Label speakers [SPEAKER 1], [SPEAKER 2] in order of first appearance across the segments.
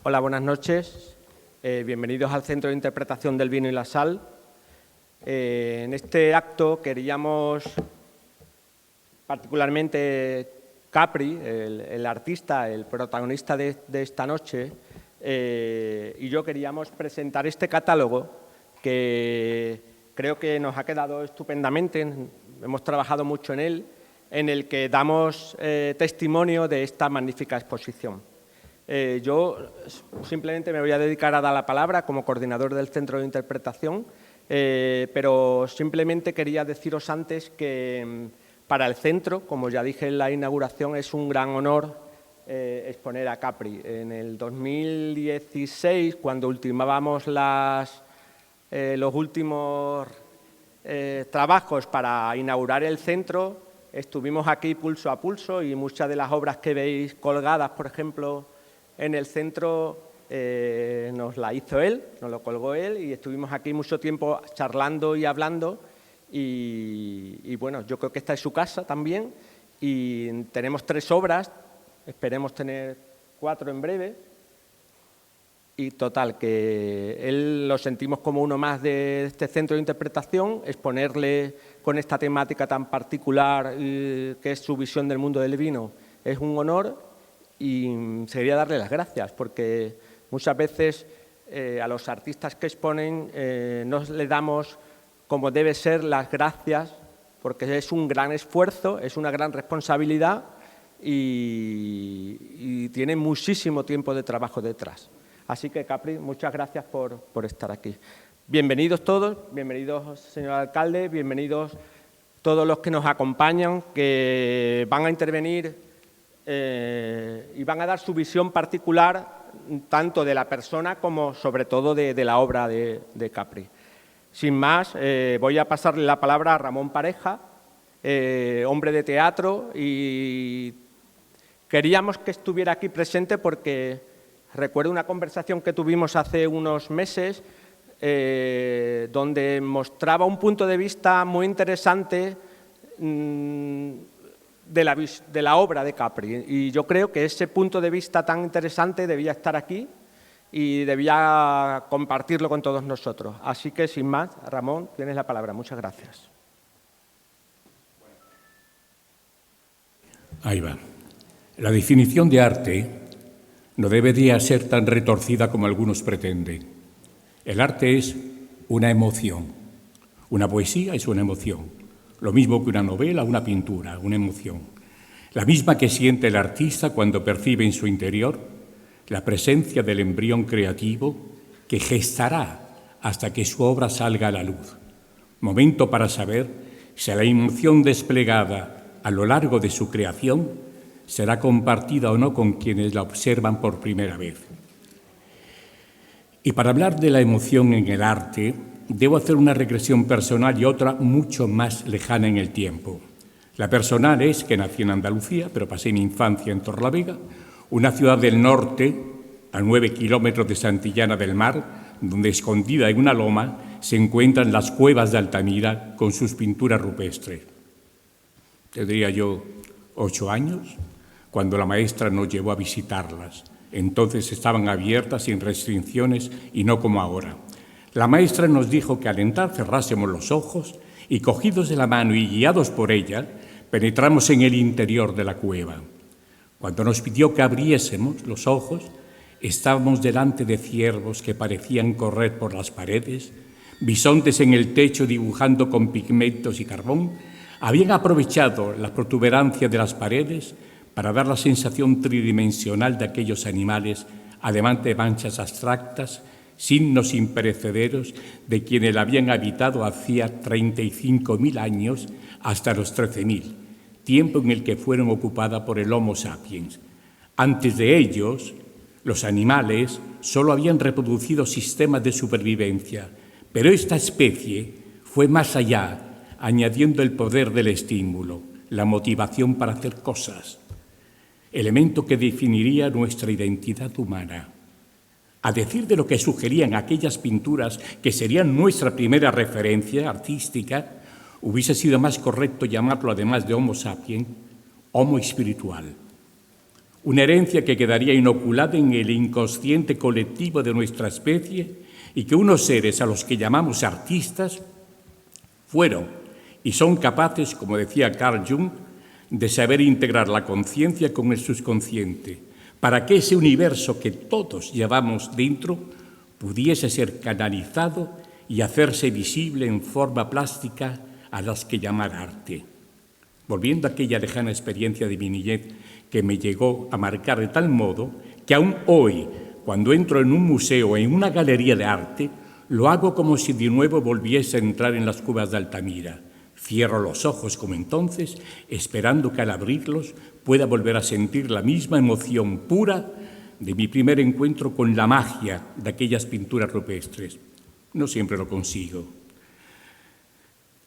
[SPEAKER 1] Hola, buenas noches. Bienvenidos al Centro de Interpretación del Vino y la Sal. En este acto queríamos, particularmente Capri, el artista, el protagonista de esta noche, y yo queríamos presentar este catálogo que creo que nos ha quedado estupendamente, hemos trabajado mucho en él, en el que damos testimonio de esta magnífica exposición. Yo simplemente me voy a dedicar a dar la palabra como coordinador del Centro de Interpretación, pero simplemente quería deciros antes que para el centro, como ya dije en la inauguración, es un gran honor exponer a Capri. En el 2016, cuando ultimábamos los últimos trabajos para inaugurar el centro, estuvimos aquí pulso a pulso y muchas de las obras que veis colgadas, por ejemplo, en el centro, nos la hizo él, nos lo colgó él y estuvimos aquí mucho tiempo charlando y hablando y bueno, yo creo que esta es su casa también y tenemos 3 obras, esperemos tener 4 en breve y total, que él lo sentimos como uno más de este centro de interpretación, exponerle con esta temática tan particular que es su visión del mundo del vino es un honor y sería darle las gracias porque muchas veces a los artistas que exponen no le damos como debe ser las gracias porque es un gran esfuerzo, es una gran responsabilidad y tiene muchísimo tiempo de trabajo detrás. Así que, Capri, muchas gracias por estar aquí. Bienvenidos todos, bienvenidos, señor alcalde, bienvenidos todos los que nos acompañan, que van a intervenir y van a dar su visión particular tanto de la persona como, sobre todo, de la obra de Capri. Sin más, voy a pasarle la palabra a Ramón Pareja, hombre de teatro, y queríamos que estuviera aquí presente porque recuerdo una conversación que tuvimos hace unos meses donde mostraba un punto de vista muy interesante de la obra de Capri. Y yo creo que ese punto de vista tan interesante debía estar aquí y debía compartirlo con todos nosotros. Así que, sin más, Ramón, tienes la palabra. Muchas gracias.
[SPEAKER 2] Ahí va. La definición de arte no debería ser tan retorcida como algunos pretenden. El arte es una emoción. Una poesía es una emoción. Lo mismo que una novela, una pintura, una emoción. La misma que siente el artista cuando percibe en su interior la presencia del embrión creativo que gestará hasta que su obra salga a la luz. Momento para saber si la emoción desplegada a lo largo de su creación será compartida o no con quienes la observan por primera vez. Y para hablar de la emoción en el arte, debo hacer una regresión personal y otra mucho más lejana en el tiempo. La personal es que nací en Andalucía, pero pasé mi infancia en Torlavega, una ciudad del norte, a 9 kilómetros de Santillana del Mar, donde escondida en una loma se encuentran las cuevas de Altamira con sus pinturas rupestres. Tendría yo 8 años cuando la maestra nos llevó a visitarlas. Entonces estaban abiertas sin restricciones y no como ahora. La maestra nos dijo que al entrar cerrásemos los ojos y, cogidos de la mano y guiados por ella, penetramos en el interior de la cueva. Cuando nos pidió que abriésemos los ojos, estábamos delante de ciervos que parecían correr por las paredes, bisontes en el techo dibujando con pigmentos y carbón, habían aprovechado la protuberancia de las paredes para dar la sensación tridimensional de aquellos animales, además de manchas abstractas, signos imperecederos de quienes la habían habitado hacía 35.000 años hasta los 13.000, tiempo en el que fueron ocupadas por el Homo sapiens. Antes de ellos, los animales solo habían reproducido sistemas de supervivencia, pero esta especie fue más allá, añadiendo el poder del estímulo, la motivación para hacer cosas, elemento que definiría nuestra identidad humana. A decir de lo que sugerían aquellas pinturas que serían nuestra primera referencia artística, hubiese sido más correcto llamarlo, además de Homo sapiens, Homo espiritual. una herencia que quedaría inoculada en el inconsciente colectivo de nuestra especie y que unos seres a los que llamamos artistas fueron y son capaces, como decía Carl Jung, de saber integrar la conciencia con el subconsciente, para que ese universo que todos llevamos dentro pudiese ser canalizado y hacerse visible en forma plástica a las que llamar arte. Volviendo a aquella lejana experiencia de mi niñez que me llegó a marcar de tal modo que aún hoy, cuando entro en un museo o en una galería de arte, lo hago como si de nuevo volviese a entrar en las cuevas de Altamira. Cierro los ojos como entonces, esperando que al abrirlos pueda volver a sentir la misma emoción pura de mi primer encuentro con la magia de aquellas pinturas rupestres. No siempre lo consigo.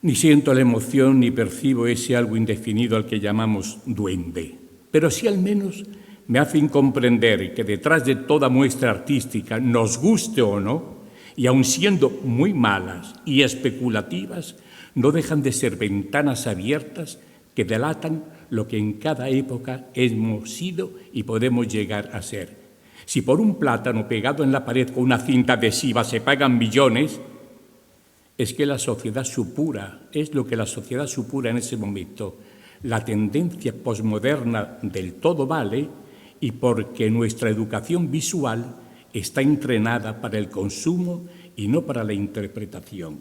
[SPEAKER 2] Ni siento la emoción ni percibo ese algo indefinido al que llamamos duende, pero sí al menos me hacen comprender que detrás de toda muestra artística, nos guste o no, y aun siendo muy malas y especulativas, no dejan de ser ventanas abiertas que delatan lo que en cada época hemos sido y podemos llegar a ser. Si por un plátano pegado en la pared con una cinta adhesiva se pagan millones, es que la sociedad supura, es lo que la sociedad supura en ese momento, la tendencia posmoderna del todo vale y porque nuestra educación visual está entrenada para el consumo y no para la interpretación.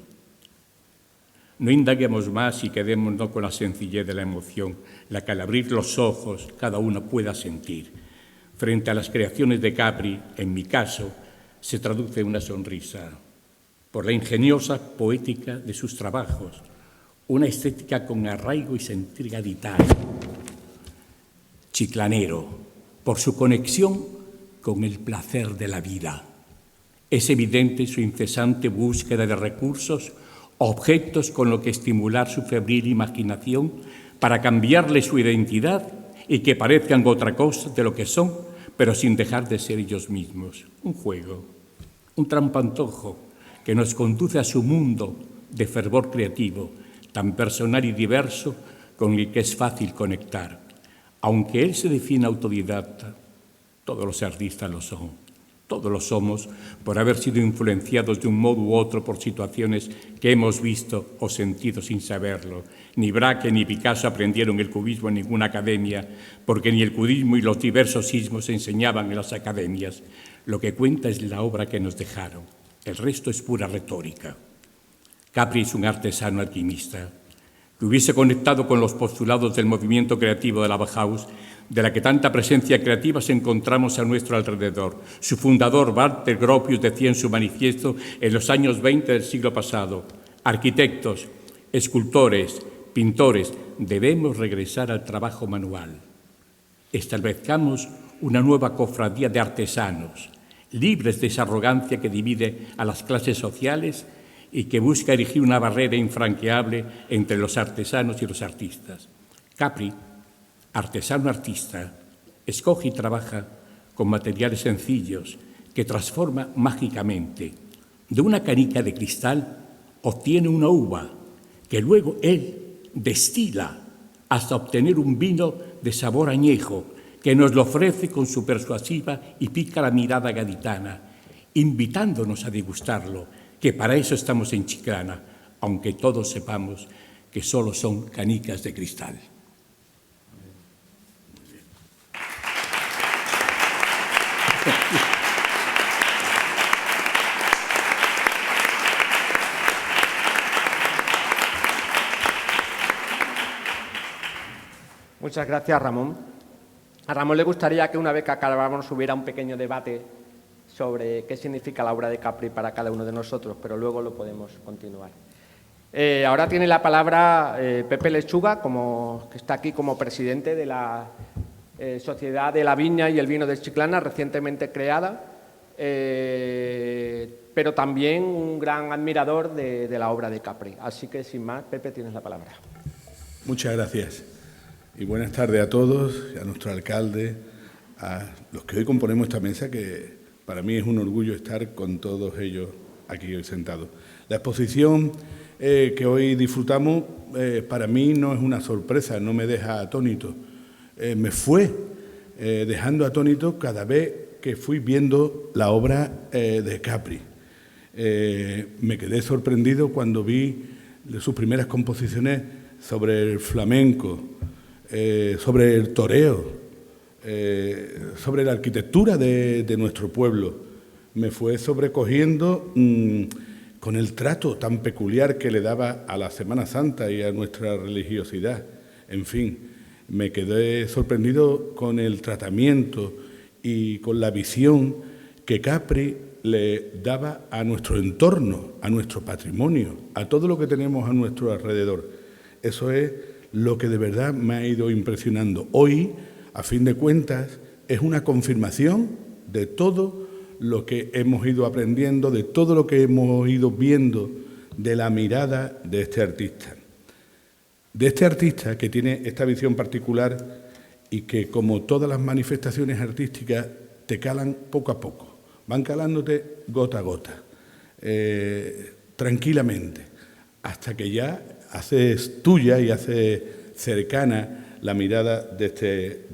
[SPEAKER 2] No indaguemos más y quedémonos con la sencillez de la emoción, la que al abrir los ojos cada uno pueda sentir. Frente a las creaciones de Capri, en mi caso, se traduce una sonrisa por la ingeniosa poética de sus trabajos, una estética con arraigo y sentir gaditano, chiclanero, por su conexión con el placer de la vida. Es evidente su incesante búsqueda de recursos, objetos con los que estimular su febril imaginación para cambiarle su identidad y que parezcan otra cosa de lo que son, pero sin dejar de ser ellos mismos. Un juego, un trampantojo que nos conduce a su mundo de fervor creativo, tan personal y diverso con el que es fácil conectar. Aunque él se define autodidacta, todos los artistas lo son. Todos lo somos por haber sido influenciados de un modo u otro por situaciones que hemos visto o sentido sin saberlo. Ni Braque ni Picasso aprendieron el cubismo en ninguna academia, porque ni el cubismo y los diversos sismos se enseñaban en las academias. Lo que cuenta es la obra que nos dejaron. El resto es pura retórica. Capri es un artesano alquimista que hubiese conectado con los postulados del movimiento creativo de la Bauhaus, de la que tanta presencia creativa se encontramos a nuestro alrededor. Su fundador, Walter Gropius, decía en su manifiesto en los años 20 del siglo pasado: arquitectos, escultores, pintores, debemos regresar al trabajo manual. Establezcamos una nueva cofradía de artesanos, libres de esa arrogancia que divide a las clases sociales y que busca erigir una barrera infranqueable entre los artesanos y los artistas. Capri, artesano-artista, escoge y trabaja con materiales sencillos que transforma mágicamente. De una canica de cristal obtiene una uva que luego él destila hasta obtener un vino de sabor añejo que nos lo ofrece con su persuasiva y pícara mirada gaditana, invitándonos a degustarlo, que para eso estamos en Chiclana, aunque todos sepamos que solo son canicas de cristal.
[SPEAKER 1] Muchas gracias, Ramón. A Ramón le gustaría que una vez que acabáramos hubiera un pequeño debate sobre qué significa la obra de Capri para cada uno de nosotros, pero luego lo podemos continuar. Ahora tiene la palabra Pepe Lechuga, que está aquí como presidente de la Sociedad de la Viña y el Vino de Chiclana, recientemente creada, pero también un gran admirador de la obra de Capri. Así que, sin más, Pepe, tienes la palabra.
[SPEAKER 3] Muchas gracias. Y buenas tardes a todos, a nuestro alcalde, a los que hoy componemos esta mesa, que para mí es un orgullo estar con todos ellos aquí hoy sentados. La exposición que hoy disfrutamos para mí no es una sorpresa, no me deja atónito. Me fue dejando atónito cada vez que fui viendo la obra de Capri. Me quedé sorprendido cuando vi sus primeras composiciones sobre el flamenco, sobre el toreo, sobre la arquitectura de nuestro pueblo. Me fue sobrecogiendo con el trato tan peculiar que le daba a la Semana Santa y a nuestra religiosidad. En fin, me quedé sorprendido con el tratamiento y con la visión que Capri le daba a nuestro entorno, a nuestro patrimonio, a todo lo que tenemos a nuestro alrededor. Eso es lo que de verdad me ha ido impresionando. Hoy, a fin de cuentas, es una confirmación de todo lo que hemos ido aprendiendo, de todo lo que hemos ido viendo de la mirada de este artista. De este artista que tiene esta visión particular y que, como todas las manifestaciones artísticas, te calan poco a poco, van calándote gota a gota, tranquilamente, hasta que ya haces tuya y haces cercana la mirada de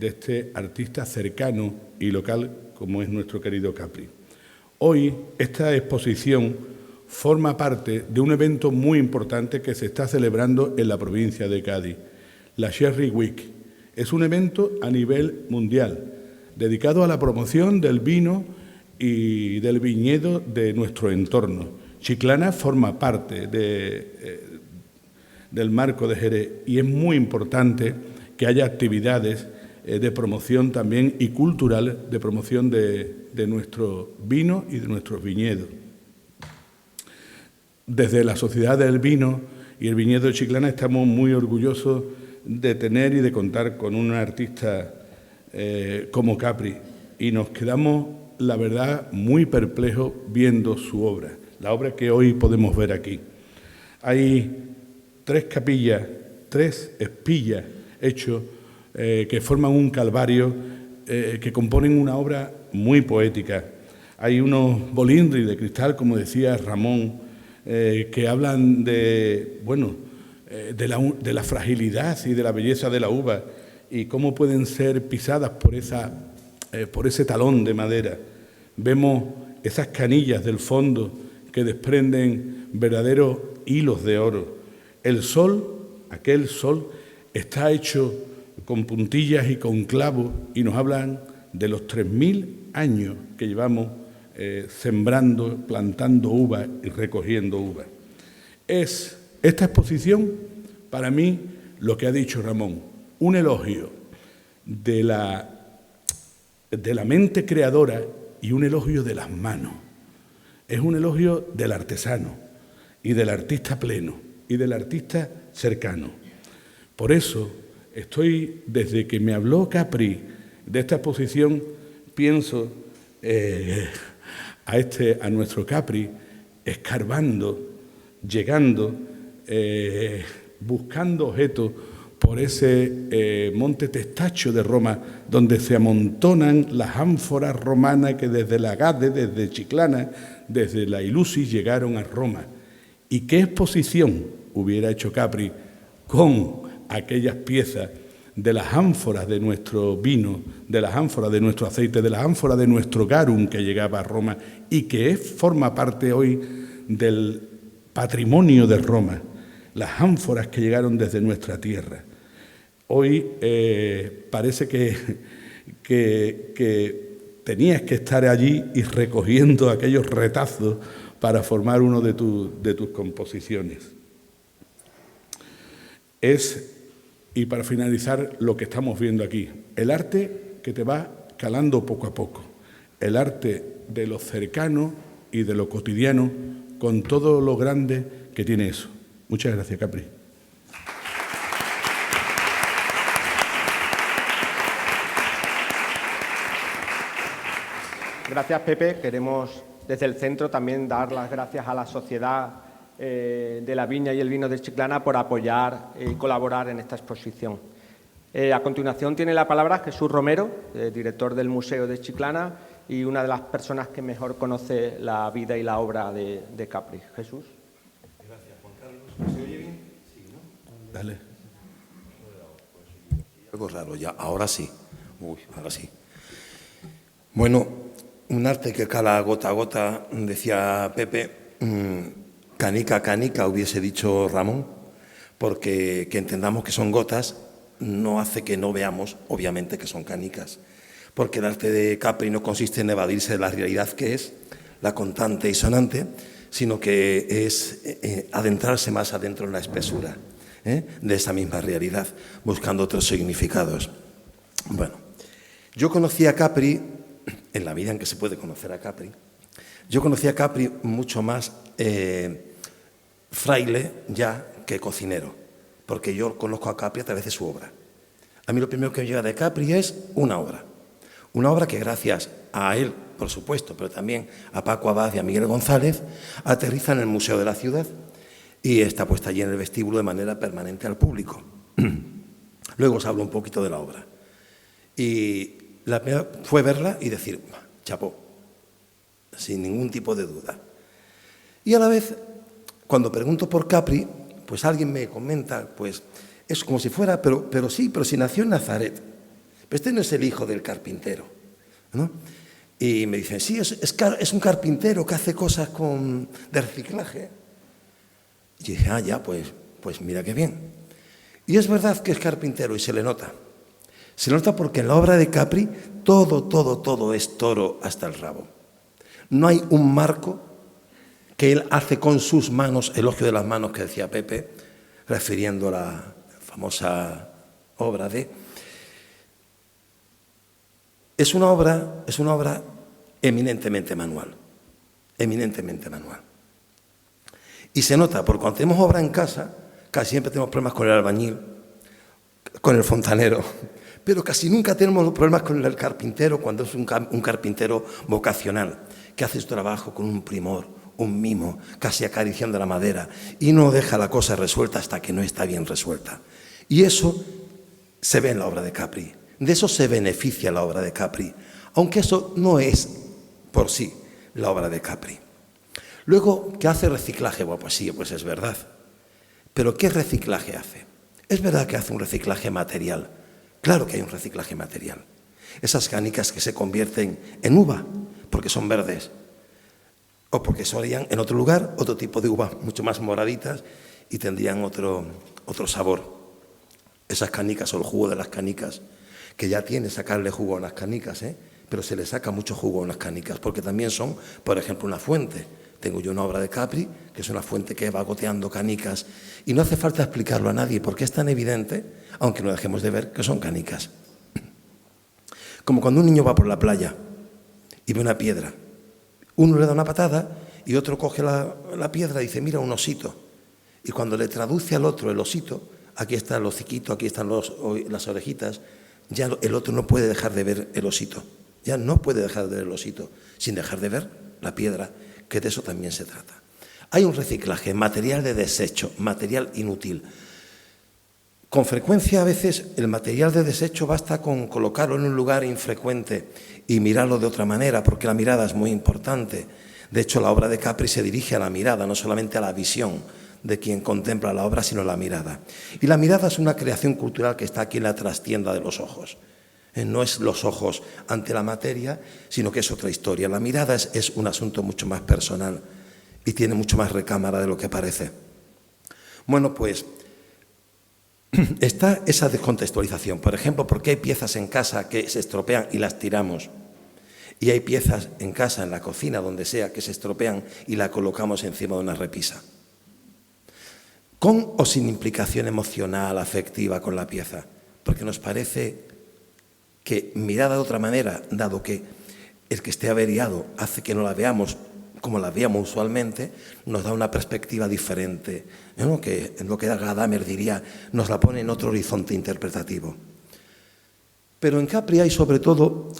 [SPEAKER 3] este artista cercano y local como es nuestro querido Capri. Hoy esta exposición forma parte de un evento muy importante que se está celebrando en la provincia de Cádiz, la Sherry Week. Es un evento a nivel mundial, dedicado a la promoción del vino y del viñedo de nuestro entorno. Chiclana forma parte del marco de Jerez y es muy importante que haya actividades de promoción también y cultural de promoción de nuestro vino y de nuestros viñedos. Desde la Sociedad del Vino y el Viñedo de Chiclana estamos muy orgullosos de tener y de contar con un artista como Capri y nos quedamos, la verdad, muy perplejos viendo su obra, la obra que hoy podemos ver aquí. Hay 3 capillas, 3 espillas hechos que forman un calvario que componen una obra muy poética. Hay unos bolindres de cristal, como decía Ramón, que hablan de la fragilidad y de la belleza de la uva y cómo pueden ser pisadas por ese talón de madera. Vemos esas canillas del fondo que desprenden verdaderos hilos de oro. El sol, aquel sol, está hecho con puntillas y con clavos y nos hablan de los 3000 años que llevamos sembrando, plantando uva y recogiendo uva. Es esta exposición, para mí, lo que ha dicho Ramón, un elogio de la mente creadora y un elogio de las manos. Es un elogio del artesano y del artista pleno y del artista cercano. Por eso desde que me habló Capri de esta exposición, pienso a nuestro Capri, escarbando, llegando, buscando objetos por ese monte Testacho de Roma, donde se amontonan las ánforas romanas que desde la Gade, desde Chiclana, desde la Ilusi llegaron a Roma. ¿Y qué exposición hubiera hecho Capri con aquellas piezas de las ánforas de nuestro vino, de las ánforas de nuestro aceite, de las ánforas de nuestro garum que llegaba a Roma y que forma parte hoy del patrimonio de Roma, las ánforas que llegaron desde nuestra tierra? Hoy parece que tenías que estar allí y recogiendo aquellos retazos para formar uno de tus composiciones. Y para finalizar, lo que estamos viendo aquí, el arte que te va calando poco a poco, el arte de lo cercano y de lo cotidiano, con todo lo grande que tiene eso. Muchas gracias, Capri.
[SPEAKER 1] Gracias, Pepe. Queremos desde el centro también dar las gracias a la Sociedad de la Viña y el Vino de Chiclana por apoyar y colaborar en esta exposición. A continuación tiene la palabra Jesús Romero, director del Museo de Chiclana y una de las personas que mejor conoce la vida y la obra de Capri. Jesús.
[SPEAKER 4] Gracias, Juan Carlos. ¿Se oye bien? Sí, ¿no?
[SPEAKER 3] Dale.
[SPEAKER 4] Algo raro ya, ahora sí.
[SPEAKER 5] Uy, ahora sí. Bueno, un arte que cala gota a gota, decía Pepe, canica a canica, hubiese dicho Ramón, porque que entendamos que son gotas no hace que no veamos, obviamente, que son canicas. Porque el arte de Capri no consiste en evadirse de la realidad que es la contante y sonante, sino que es adentrarse más adentro en la espesura de esa misma realidad, buscando otros significados. Bueno, yo conocí a Capri, en la vida en que se puede conocer a Capri, yo conocí a Capri mucho más fraile ya que cocinero, porque yo conozco a Capri a través de su obra. A mí lo primero que me llega de Capri es una obra que gracias a él, por supuesto, pero también a Paco Abad y a Miguel González, aterriza en el Museo de la Ciudad y está puesta allí en el vestíbulo de manera permanente al público. Luego os hablo un poquito de la obra. Y la primera fue verla y decir, chapó, sin ningún tipo de duda. Y a la vez, cuando pregunto por Capri, pues alguien me comenta, pues es como si fuera, pero sí, pero si nació en Nazaret. Pero este no es el hijo del carpintero, ¿no? Y me dicen, sí, es un carpintero que hace cosas de reciclaje. Y dije, ya, pues mira qué bien. Y es verdad que es carpintero y se le nota. Se le nota porque en la obra de Capri todo es toro hasta el rabo. No hay un marco que él hace con sus manos, elogio de las manos que decía Pepe, refiriendo a la famosa obra de... Es una obra eminentemente manual, Y se nota, porque cuando tenemos obra en casa, casi siempre tenemos problemas con el albañil, con el fontanero, pero casi nunca tenemos problemas con el carpintero cuando es un carpintero vocacional, que hace su trabajo con un primor, un mimo, casi acariciando la madera, y no deja la cosa resuelta hasta que no está bien resuelta. Y eso se ve en la obra de Capri. De eso se beneficia la obra de Capri, aunque eso no es por sí la obra de Capri. Luego, ¿qué hace reciclaje? Bueno, pues sí, pues es verdad. Pero ¿qué reciclaje hace? Es verdad que hace un reciclaje material. Claro que hay un reciclaje material. Esas canicas que se convierten en uva, porque son verdes, o porque solían en otro lugar otro tipo de uva, mucho más moraditas, y tendrían otro sabor. Esas canicas o el jugo de las canicas, que ya tiene sacarle jugo a unas canicas, pero se le saca mucho jugo a unas canicas, porque también son, por ejemplo, una fuente. Tengo yo una obra de Capri, que es una fuente que va goteando canicas, y no hace falta explicarlo a nadie, porque es tan evidente, aunque no dejemos de ver, que son canicas. Como cuando un niño va por la playa y ve una piedra. Uno le da una patada y otro coge la piedra y dice, mira, un osito. Y cuando le traduce al otro el osito, aquí está el hociquito, aquí están las orejitas, ya el otro no puede dejar de ver el osito. Ya no puede dejar de ver el osito, sin dejar de ver la piedra, que de eso también se trata. Hay un reciclaje, material de desecho, material inútil. Con frecuencia, a veces, el material de desecho basta con colocarlo en un lugar infrecuente y mirarlo de otra manera, porque la mirada es muy importante. De hecho, la obra de Capri se dirige a la mirada, no solamente a la visión de quien contempla la obra, sino la mirada. Y la mirada es una creación cultural que está aquí en la trastienda de los ojos. No es los ojos ante la materia, sino que es otra historia. La mirada es un asunto mucho más personal y tiene mucho más recámara de lo que parece. Bueno, pues está esa descontextualización. Por ejemplo, ¿por qué hay piezas en casa que se estropean y las tiramos? Y hay piezas en casa, en la cocina, donde sea, que se estropean y la colocamos encima de una repisa. ¿Con o sin implicación emocional, afectiva con la pieza? Porque nos parece que mirada de otra manera, dado que el que esté averiado hace que no la veamos como la veíamos usualmente, nos da una perspectiva diferente, ¿no? Que en lo que Gadamer diría, nos la pone en otro horizonte interpretativo. Pero en Capri hay sobre todo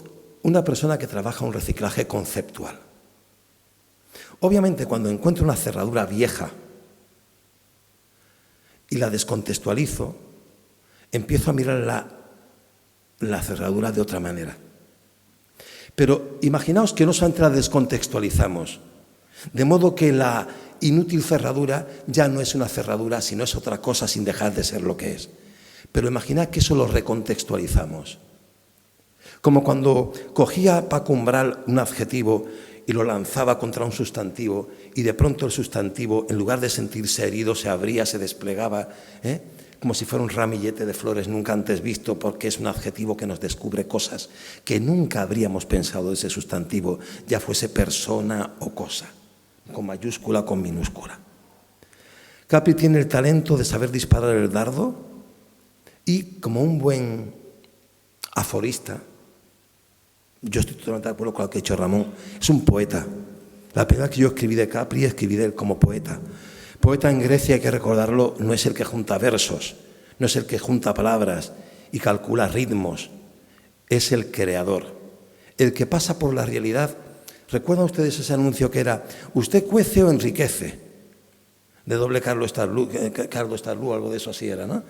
[SPEAKER 5] una persona que trabaja un reciclaje conceptual. Obviamente, cuando encuentro una cerradura vieja y la descontextualizo, empiezo a mirar la cerradura de otra manera. Pero imaginaos que no solamente la descontextualizamos, de modo que la inútil cerradura ya no es una cerradura, sino es otra cosa sin dejar de ser lo que es. Pero imaginad que eso lo recontextualizamos. Como cuando cogía Paco Umbral un adjetivo y lo lanzaba contra un sustantivo y de pronto el sustantivo, en lugar de sentirse herido, se abría, se desplegaba, como si fuera un ramillete de flores nunca antes visto, porque es un adjetivo que nos descubre cosas que nunca habríamos pensado de ese sustantivo, ya fuese persona o cosa, con mayúscula o con minúscula. Capri tiene el talento de saber disparar el dardo y, como un buen aforista, yo estoy totalmente de acuerdo con lo que ha dicho Ramón, es un poeta. La primera vez que yo escribí de Capri, escribí de él como poeta. Poeta en Grecia, hay que recordarlo, no es el que junta versos, no es el que junta palabras y calcula ritmos, es el creador, el que pasa por la realidad. ¿Recuerdan ustedes ese anuncio que era «Usted cuece o enriquece?» de doble Carlos Starlú, algo de eso así era, ¿no?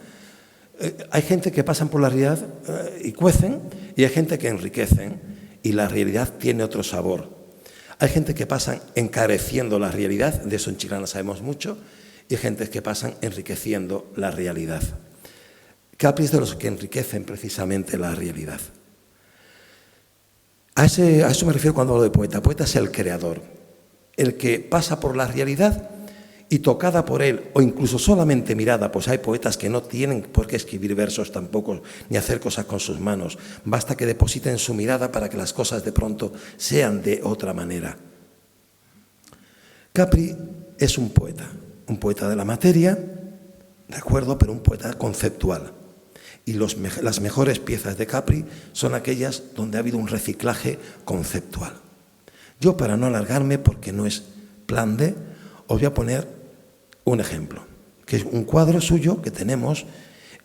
[SPEAKER 5] Hay gente que pasan por la realidad y cuecen, y hay gente que enriquecen, y la realidad tiene otro sabor. Hay gente que pasan encareciendo la realidad, de eso en Chiclana sabemos mucho, y hay gente que pasan enriqueciendo la realidad. Capri es de los que enriquecen precisamente la realidad. A eso me refiero cuando hablo de poeta. Poeta es el creador, el que pasa por la realidad y tocada por él, o incluso solamente mirada, pues hay poetas que no tienen por qué escribir versos tampoco, ni hacer cosas con sus manos. Basta que depositen su mirada para que las cosas de pronto sean de otra manera. Capri es un poeta de la materia, de acuerdo, pero un poeta conceptual. Y las mejores piezas de Capri son aquellas donde ha habido un reciclaje conceptual. Yo, para no alargarme, porque no es plan de, os voy a poner un ejemplo, que es un cuadro suyo que tenemos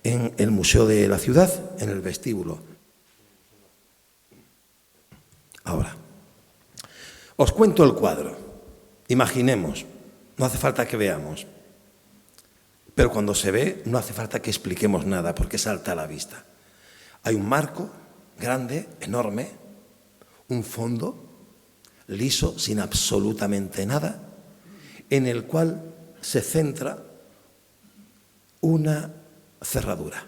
[SPEAKER 5] en el Museo de la Ciudad, en el vestíbulo. Ahora, os cuento el cuadro. Imaginemos, no hace falta que veamos, pero cuando se ve no hace falta que expliquemos nada porque salta a la vista. Hay un marco grande, enorme, un fondo liso, sin absolutamente nada, en el cual se centra una cerradura.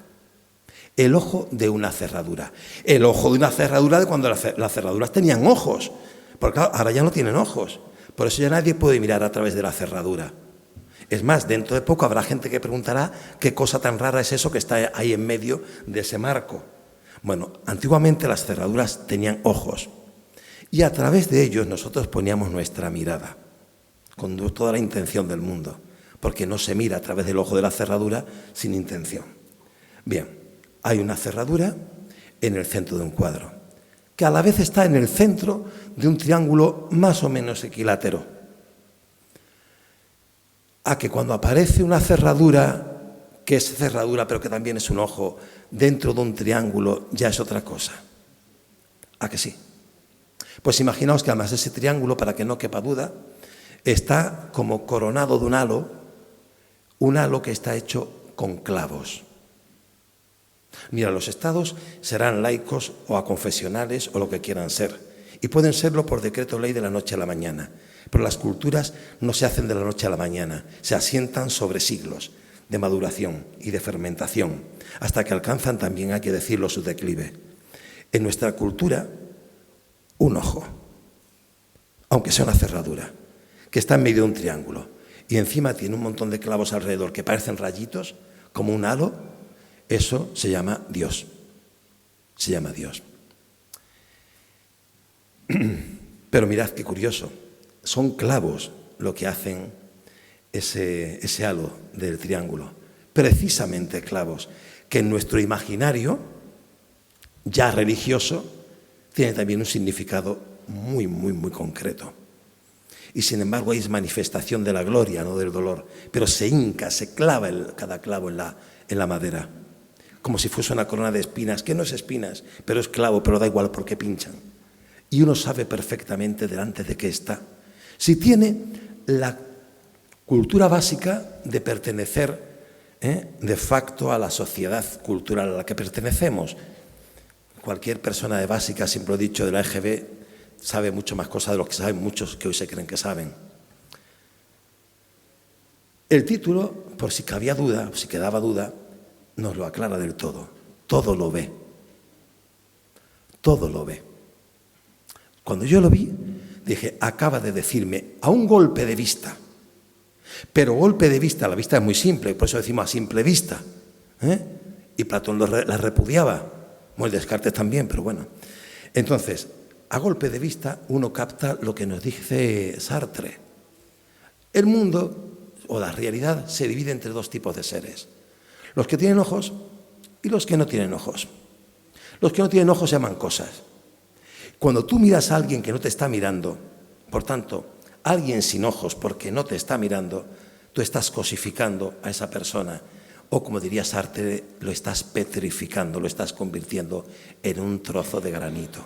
[SPEAKER 5] El ojo de una cerradura. El ojo de una cerradura de cuando las cerraduras tenían ojos. Porque claro, ahora ya no tienen ojos. Por eso ya nadie puede mirar a través de la cerradura. Es más, dentro de poco habrá gente que preguntará qué cosa tan rara es eso que está ahí en medio de ese marco. Bueno, antiguamente las cerraduras tenían ojos. Y a través de ellos nosotros poníamos nuestra mirada, con toda la intención del mundo, porque no se mira a través del ojo de la cerradura sin intención. Bien, hay una cerradura en el centro de un cuadro, que a la vez está en el centro de un triángulo más o menos equilátero. A que cuando aparece una cerradura, que es cerradura pero que también es un ojo, dentro de un triángulo ya es otra cosa. ¿A que sí? Pues imaginaos que además ese triángulo, para que no quepa duda, está como coronado de un halo que está hecho con clavos. Mira, los estados serán laicos o aconfesionales o lo que quieran ser, y pueden serlo por decreto ley de la noche a la mañana, pero las culturas no se hacen de la noche a la mañana, se asientan sobre siglos de maduración y de fermentación, hasta que alcanzan también, hay que decirlo, su declive. En nuestra cultura, un ojo, aunque sea una cerradura, que está en medio de un triángulo y encima tiene un montón de clavos alrededor que parecen rayitos, como un halo, eso se llama Dios. Se llama Dios. Pero mirad qué curioso, son clavos lo que hacen ese halo del triángulo, precisamente clavos, que en nuestro imaginario, ya religioso, tiene también un significado muy, muy, muy concreto. Y sin embargo ahí es manifestación de la gloria, no del dolor, pero se hinca, se clava cada clavo en la madera, como si fuese una corona de espinas, que no es espinas, pero es clavo, pero da igual porque pinchan. Y uno sabe perfectamente delante de qué está. Si tiene la cultura básica de pertenecer de facto a la sociedad cultural a la que pertenecemos. Cualquier persona de básica, siempre he dicho, de la EGB, sabe mucho más cosas de lo que saben muchos que hoy se creen que saben. El título, por si cabía duda, si quedaba duda, nos lo aclara del todo. Todo lo ve. todo lo ve. Cuando yo lo vi, dije, acaba de decirme a un golpe de vista. Pero golpe de vista, la vista es muy simple, por eso decimos a simple vista. Y Platón la repudiaba, bueno, Descartes también, pero bueno. Entonces, a golpe de vista uno capta lo que nos dice Sartre. El mundo o la realidad se divide entre dos tipos de seres. Los que tienen ojos y los que no tienen ojos. Los que no tienen ojos llaman cosas. Cuando tú miras a alguien que no te está mirando, por tanto, alguien sin ojos porque no te está mirando, tú estás cosificando a esa persona. O como diría Sartre, lo estás petrificando, lo estás convirtiendo en un trozo de granito.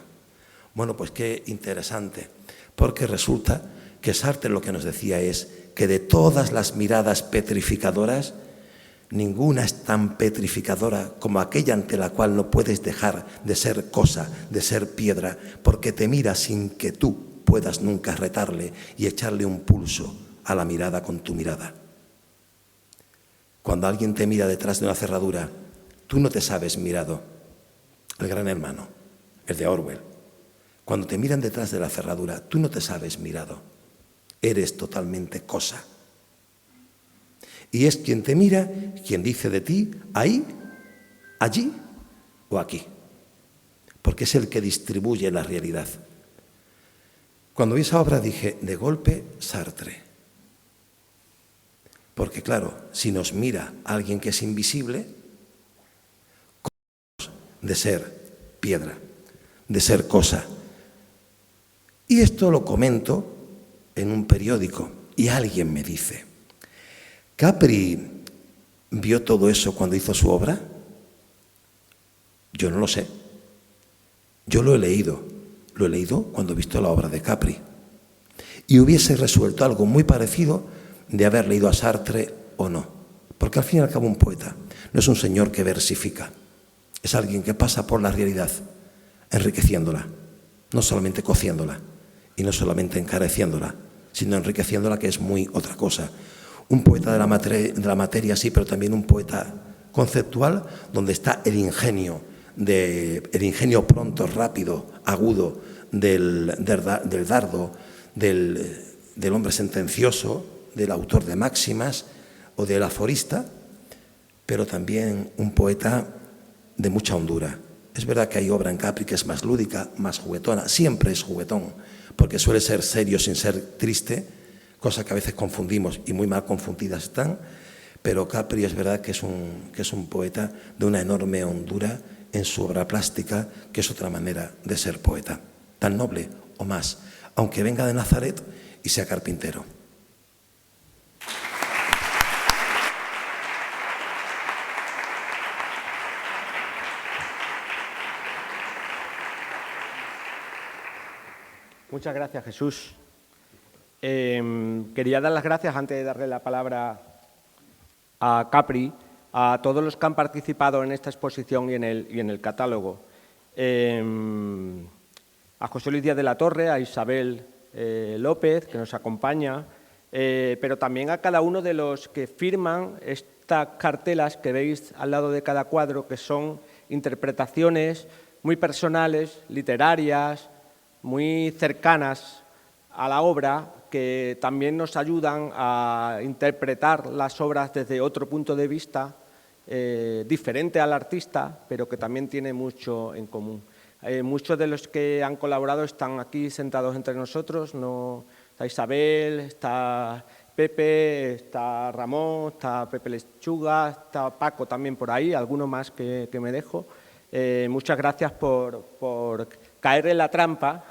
[SPEAKER 5] Bueno, pues qué interesante, porque resulta que Sartre lo que nos decía es que de todas las miradas petrificadoras, ninguna es tan petrificadora como aquella ante la cual no puedes dejar de ser cosa, de ser piedra, porque te mira sin que tú puedas nunca retarle y echarle un pulso a la mirada con tu mirada. Cuando alguien te mira detrás de una cerradura, tú no te sabes mirado. El Gran Hermano, el de Orwell. Cuando te miran detrás de la cerradura, tú no te sabes mirado. Eres totalmente cosa. Y es quien te mira, quien dice de ti, ahí, allí o aquí. Porque es el que distribuye la realidad. Cuando vi esa obra dije, de golpe, Sartre. Porque claro, si nos mira alguien que es invisible, de ser piedra, de ser cosa. Y esto lo comento en un periódico y alguien me dice, ¿Capri vio todo eso cuando hizo su obra? Yo no lo sé. Yo lo he leído cuando he visto la obra de Capri. Y hubiese resuelto algo muy parecido de haber leído a Sartre o no. Porque al fin y al cabo un poeta no es un señor que versifica. Es alguien que pasa por la realidad, enriqueciéndola, no solamente cociéndola y no solamente encareciéndola, sino enriqueciéndola, que es muy otra cosa. Un poeta de la materia, sí, pero también un poeta conceptual, donde está el ingenio pronto, rápido, agudo del dardo, del hombre sentencioso, del autor de máximas o del aforista, pero también un poeta de mucha hondura. Es verdad que hay obra en Capri que es más lúdica, más juguetona, siempre es juguetón, porque suele ser serio sin ser triste, cosa que a veces confundimos y muy mal confundidas están, pero Capri es verdad que es un poeta de una enorme hondura en su obra plástica, que es otra manera de ser poeta, tan noble o más, aunque venga de Nazaret y sea carpintero.
[SPEAKER 1] Muchas gracias, Jesús. Quería dar las gracias, antes de darle la palabra a Capri, a todos los que han participado en esta exposición y en el catálogo. A José Luis Díaz de la Torre, a Isabel López, que nos acompaña, pero también a cada uno de los que firman estas cartelas que veis al lado de cada cuadro, que son interpretaciones muy personales, literarias, muy cercanas a la obra, que también nos ayudan a interpretar las obras desde otro punto de vista, diferente al artista, pero que también tiene mucho en común. Muchos de los que han colaborado están aquí sentados entre nosotros. No, está Isabel, está Pepe, está Ramón, está Pepe Lechuga, está Paco también por ahí, alguno más que me dejo. Muchas gracias por caer en la trampa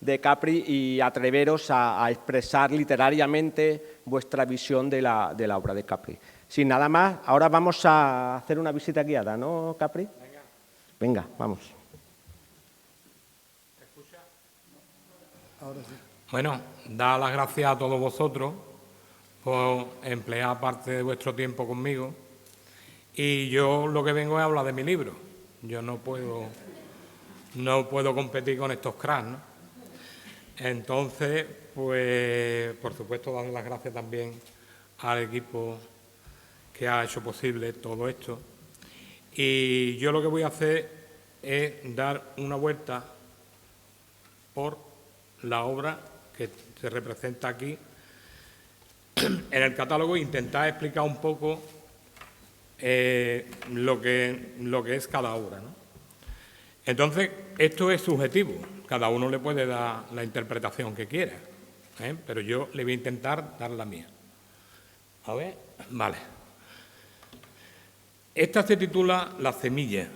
[SPEAKER 1] de Capri y atreveros a expresar literariamente vuestra visión de la obra de Capri. Sin nada más, ahora vamos a hacer una visita guiada, ¿no, Capri? Venga, vamos.
[SPEAKER 6] Bueno, dar las gracias a todos vosotros por emplear parte de vuestro tiempo conmigo. Y yo lo que vengo es hablar de mi libro. Yo no puedo competir con estos cracks, ¿no? Entonces, pues, por supuesto, dar las gracias también al equipo que ha hecho posible todo esto. Y yo lo que voy a hacer es dar una vuelta por la obra que se representa aquí en el catálogo e intentar explicar un poco lo que es cada obra, ¿no? Entonces, esto es subjetivo, cada uno le puede dar la interpretación que quiera, pero yo le voy a intentar dar la mía. A ver, vale. Esta se titula La semilla,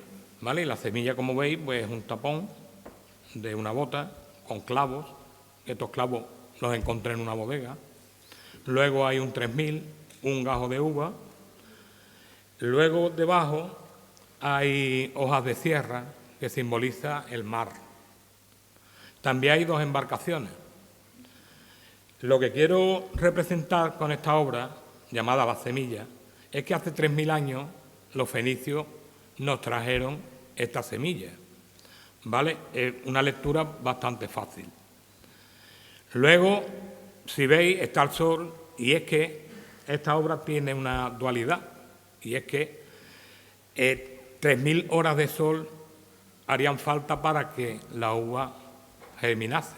[SPEAKER 6] ¿vale? Y la semilla, como veis, pues es un tapón de una bota con clavos. Estos clavos los encontré en una bodega. Luego hay un 3000, un gajo de uva. Luego, debajo, hay hojas de sierra, que simboliza el mar. También hay 2 embarcaciones. Lo que quiero representar con esta obra, llamada La semilla, es que hace 3000 años los fenicios nos trajeron esta semilla, ¿vale? Es una lectura bastante fácil. Luego, si veis, está el sol, y es que esta obra tiene una dualidad, y es que 3000 horas de sol harían falta para que la uva germinase,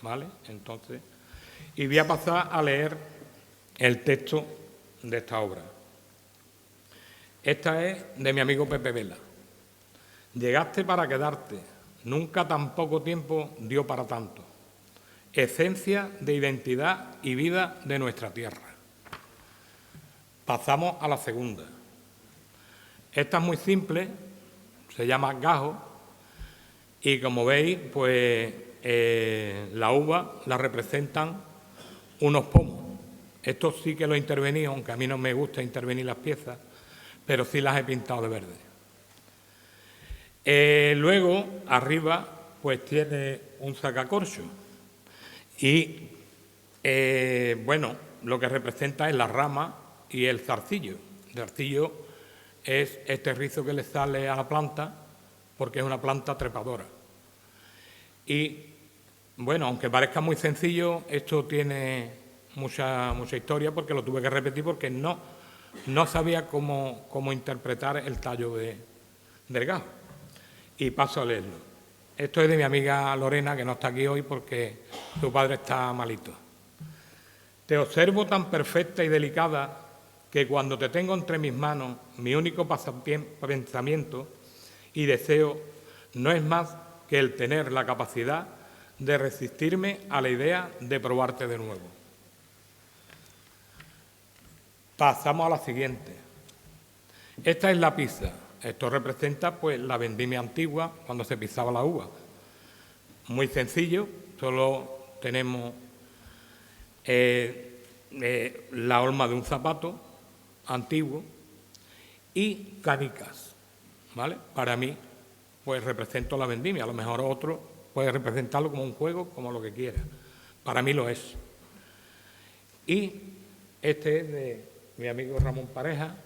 [SPEAKER 6] ¿vale? Entonces, y voy a pasar a leer el texto de esta obra. Esta es de mi amigo Pepe Vela. Llegaste para quedarte, nunca tan poco tiempo dio para tanto. Esencia de identidad y vida de nuestra tierra. Pasamos a la segunda. Esta es muy simple, se llama gajo, y como veis, pues la uva la representan unos pomos. Esto sí que lo he intervenido, aunque a mí no me gusta intervenir las piezas, pero sí las he pintado de verde. Luego, arriba, pues tiene un sacacorcho. Y, bueno, lo que representa es la rama y el zarcillo. El zarcillo es este rizo que le sale a la planta, porque es una planta trepadora. Y, bueno, aunque parezca muy sencillo, esto tiene mucha historia, porque lo tuve que repetir porque no sabía cómo interpretar el tallo del gajo. Y paso a leerlo. Esto es de mi amiga Lorena, que no está aquí hoy porque su padre está malito. Te observo tan perfecta y delicada que cuando te tengo entre mis manos, mi único pensamiento y deseo no es más que el tener la capacidad de resistirme a la idea de probarte de nuevo. Pasamos a la siguiente. Esta es la pisa. Esto representa pues la vendimia antigua, cuando se pisaba la uva. Muy sencillo, solo tenemos la horma de un zapato antiguo y canicas, ¿vale? Para mí, pues represento la vendimia. A lo mejor otro puede representarlo como un juego, como lo que quiera. Para mí lo es. Y este es de mi amigo Ramón Pareja.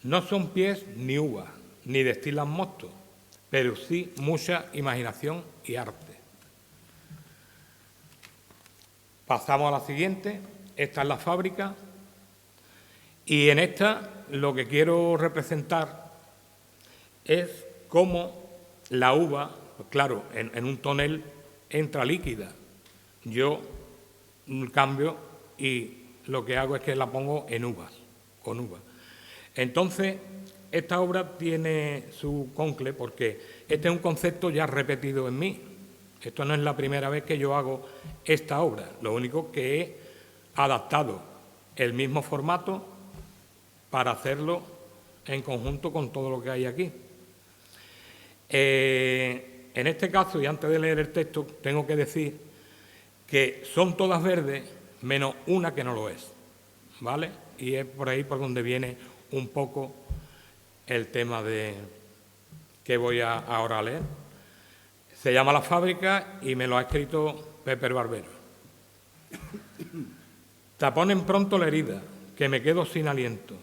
[SPEAKER 6] No son pies ni uvas, ni destilan mosto, pero sí mucha imaginación y arte. Pasamos a la siguiente. Esta es la fábrica. Y en esta lo que quiero representar es cómo la uva, pues claro, en un tonel entra líquida. Yo cambio y lo que hago es que la pongo en uvas, con uvas. Entonces, esta obra tiene su concle porque este es un concepto ya repetido en mí. Esto no es la primera vez que yo hago esta obra. Lo único que he adaptado el mismo formato para hacerlo en conjunto con todo lo que hay aquí. En este caso, y antes de leer el texto, tengo que decir que son todas verdes menos una que no lo es, ¿vale? Y es por ahí por donde viene un poco el tema que voy ahora a leer. Se llama La fábrica y me lo ha escrito Pepe Barbero. Taponen pronto la herida, que me quedo sin aliento,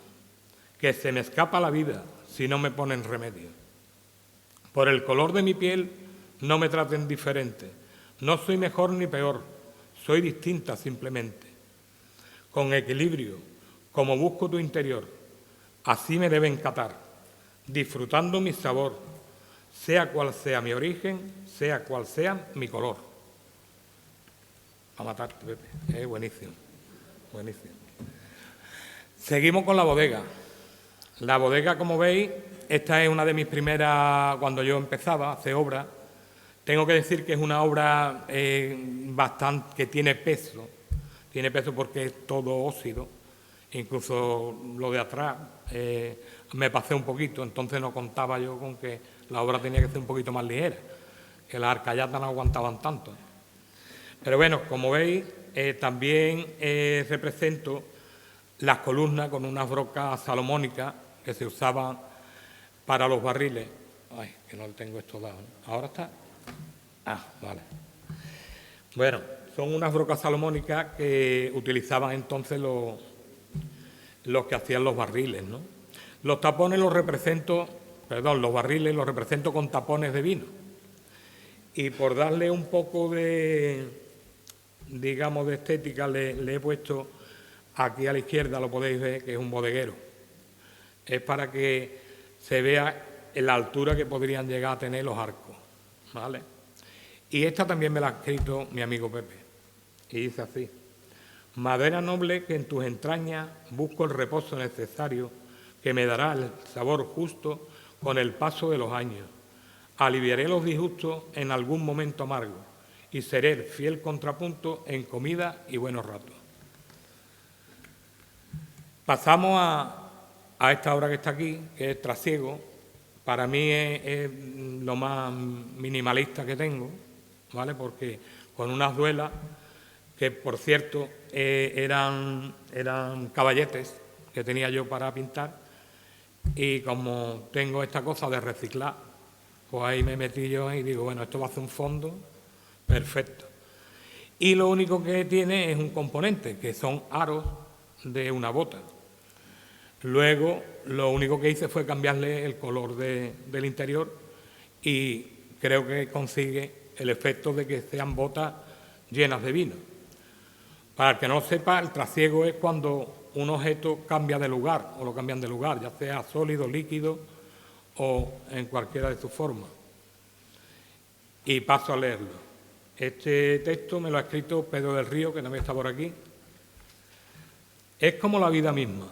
[SPEAKER 6] que se me escapa la vida si no me ponen remedio. Por el color de mi piel no me traten diferente, no soy mejor ni peor, soy distinta simplemente. Con equilibrio, como busco tu interior, así me deben catar, disfrutando mi sabor, sea cual sea mi origen, sea cual sea mi color. A matarte, Pepe. Buenísimo, buenísimo. Seguimos con la bodega. La bodega, como veis, esta es una de mis primeras, cuando yo empezaba a hacer obras. Tengo que decir que es una obra bastante, que tiene peso porque es todo óxido, incluso lo de atrás me pasé un poquito, entonces no contaba yo con que la obra tenía que ser un poquito más ligera, que las arcallatas no aguantaban tanto. Pero bueno, como veis, también represento las columnas con unas brocas salomónicas que se usaban para los barriles. Ay, que no tengo esto dado, ¿no? ¿Ahora está? Ah, vale. Bueno, son unas brocas salomónicas que utilizaban entonces los que hacían los barriles, ¿no? Los tapones los represento, los barriles los represento con tapones de vino. Y por darle un poco de, digamos, de estética, le he puesto aquí a la izquierda, lo podéis ver, que es un bodeguero. Es para que se vea la altura que podrían llegar a tener los arcos, ¿vale? Y esta también me la ha escrito mi amigo Pepe. Y dice así: madera noble que en tus entrañas busco el reposo necesario que me dará el sabor justo con el paso de los años. Aliviaré los disgustos en algún momento amargo y seré el fiel contrapunto en comida y buenos ratos. Pasamos a esta obra que está aquí, que es Trasiego. Para mí es lo más minimalista que tengo, ¿vale? Porque con unas duelas que, por cierto, eran caballetes que tenía yo para pintar, y como tengo esta cosa de reciclar, pues ahí me metí yo y digo, bueno, esto va a hacer un fondo perfecto. Y lo único que tiene es un componente, que son aros de una bota. Luego, lo único que hice fue cambiarle el color del interior y creo que consigue el efecto de que sean botas llenas de vino. Para el que no lo sepa, el trasiego es cuando un objeto cambia de lugar o lo cambian de lugar, ya sea sólido, líquido o en cualquiera de sus formas. Y paso a leerlo. Este texto me lo ha escrito Pedro del Río, que también está por aquí. Es como la vida misma,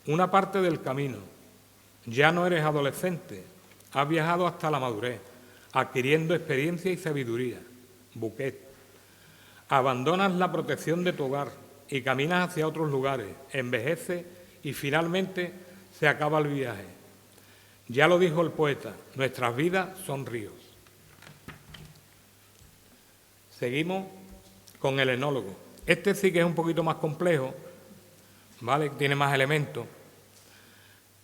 [SPEAKER 6] una parte del camino. Ya no eres adolescente, has viajado hasta la madurez, adquiriendo experiencia y sabiduría. Bouquet. Abandonas la protección de tu hogar y caminas hacia otros lugares, envejeces y finalmente se acaba el viaje. Ya lo dijo el poeta, nuestras vidas son ríos. Seguimos con el enólogo. Este sí que es un poquito más complejo, ¿vale? Tiene más elementos.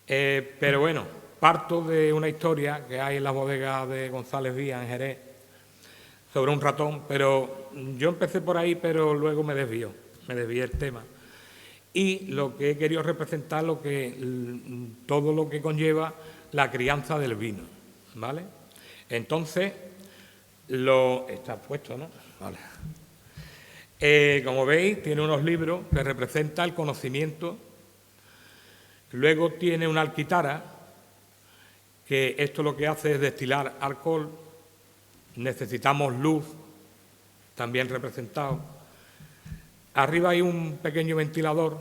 [SPEAKER 6] Pero bueno, parto de una historia que hay en la bodega de González Díaz en Jerez sobre un ratón, pero yo empecé por ahí, pero luego me desvié el tema. Y lo que he querido representar, todo lo que conlleva la crianza del vino, ¿vale? Entonces, está puesto, ¿no? Vale. Como veis, tiene unos libros que representan el conocimiento. Luego tiene una alquitara, que esto lo que hace es destilar alcohol. Necesitamos luz, también representado. Arriba hay un pequeño ventilador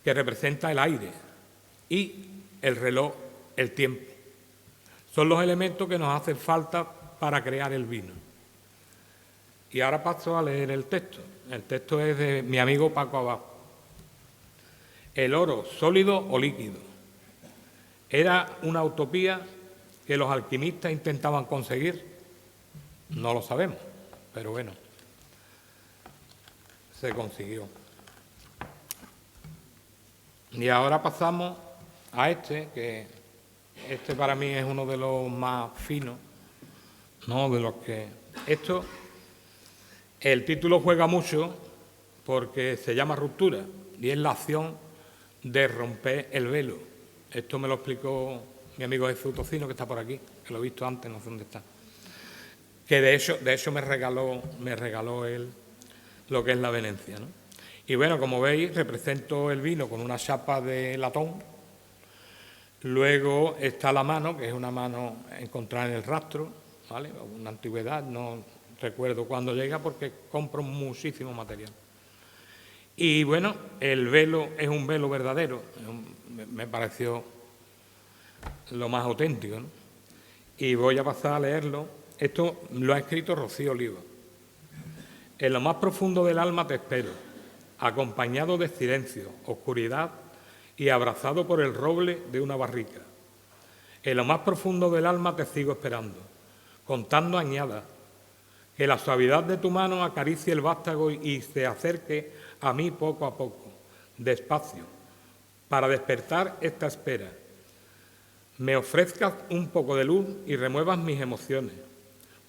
[SPEAKER 6] que representa el aire y el reloj, el tiempo. Son los elementos que nos hacen falta para crear el vino. Y ahora paso a leer el texto. El texto es de mi amigo Paco Abad. El oro, sólido o líquido. Era una utopía que los alquimistas intentaban conseguir. No lo sabemos, pero bueno, se consiguió. Y ahora pasamos a que este para mí es uno de los más finos, ¿no? De los que... el título juega mucho porque se llama Ruptura y es la acción de romper el velo. Esto me lo explicó mi amigo Jesús Tocino, que está por aquí, que lo he visto antes, no sé dónde está. Que de hecho me regaló él lo que es la Venecia, ¿no? Y bueno, como veis, represento el vino con una chapa de latón. Luego está la mano, que es una mano encontrada en el rastro, ¿vale? Una antigüedad, no recuerdo cuándo llega porque compro muchísimo material. Y bueno, el velo es un velo verdadero, me pareció lo más auténtico, ¿no? Y voy a pasar a leerlo. Esto lo ha escrito Rocío Oliva. En lo más profundo del alma te espero, acompañado de silencio, oscuridad y abrazado por el roble de una barrica. En lo más profundo del alma te sigo esperando, contando añadas, que la suavidad de tu mano acaricie el vástago y se acerque a mí poco a poco, despacio, para despertar esta espera. Me ofrezcas un poco de luz y remuevas mis emociones.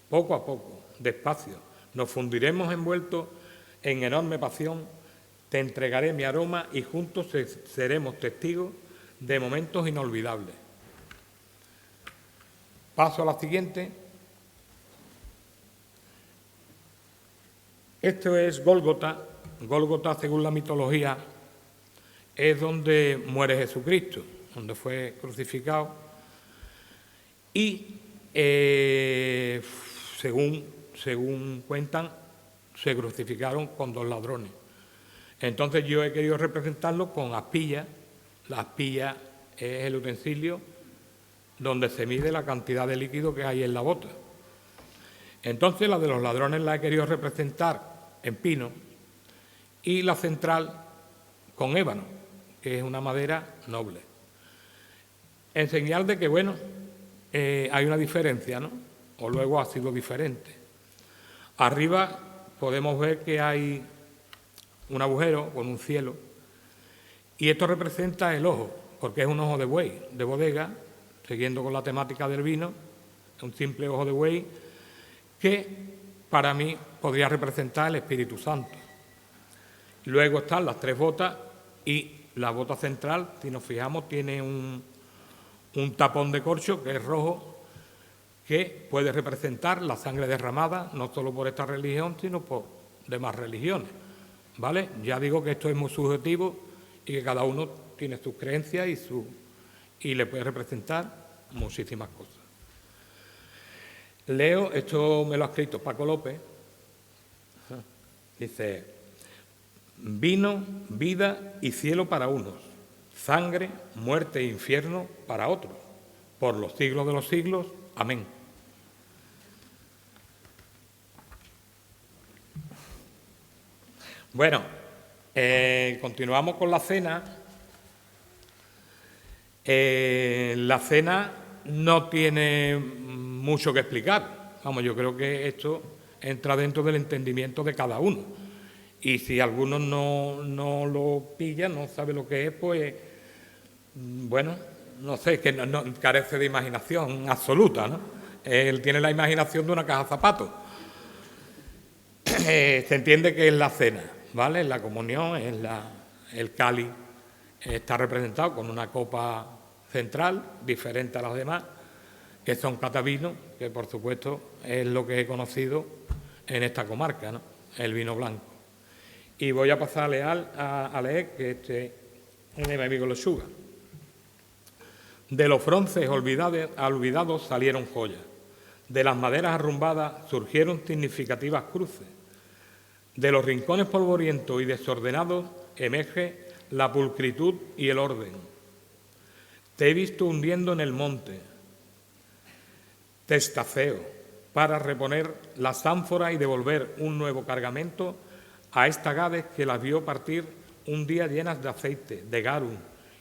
[SPEAKER 6] Poco a poco, despacio, nos fundiremos envueltos en enorme pasión. Te entregaré mi aroma y juntos seremos testigos de momentos inolvidables. Paso a la siguiente. Esto es Gólgota. Gólgota, según la mitología, es donde muere Jesucristo, donde fue crucificado. Y, según cuentan, se crucificaron con 2 ladrones. Entonces yo he querido representarlo con aspillas. La aspilla es el utensilio donde se mide la cantidad de líquido que hay en la bota. Entonces la de los ladrones la he querido representar en pino y la central con ébano, que es una madera noble. En señal de que, bueno, hay una diferencia, ¿no? O luego ha sido diferente. Arriba podemos ver que hay un agujero con un cielo y esto representa el ojo, porque es un ojo de buey, de bodega, siguiendo con la temática del vino, un simple ojo de buey que para mí podría representar el Espíritu Santo. Luego están las 3 botas y la bota central, si nos fijamos, tiene un tapón de corcho que es rojo, que puede representar la sangre derramada, no solo por esta religión, sino por demás religiones, ¿vale? Ya digo que esto es muy subjetivo y que cada uno tiene sus creencias y le puede representar muchísimas cosas. Leo, esto me lo ha escrito Paco López, dice: vino, vida y cielo para unos, sangre, muerte e infierno para otros, por los siglos de los siglos. Amén. Bueno, continuamos con la cena. La cena no tiene mucho que explicar. Vamos, yo creo que esto entra dentro del entendimiento de cada uno. Y si alguno no lo pilla, no sabe lo que es, pues, bueno, no sé, es que no carece de imaginación absoluta, ¿no? Él tiene la imaginación de una caja de zapatos. Se entiende que es la cena, ¿vale? La comunión, es el cáliz, está representado con una copa central, diferente a las demás, que son catavinos, que por supuesto es lo que he conocido en esta comarca, ¿no? El vino blanco. Y voy a pasar a leer que este es de mi amigo Lechuga. De los bronces olvidados salieron joyas, de las maderas arrumbadas surgieron significativas cruces, de los rincones polvorientos y desordenados emerge la pulcritud y el orden. Te he visto hundiendo en el monte, testaceo, para reponer las ánforas y devolver un nuevo cargamento a estas gades que las vio partir un día llenas de aceite, de garum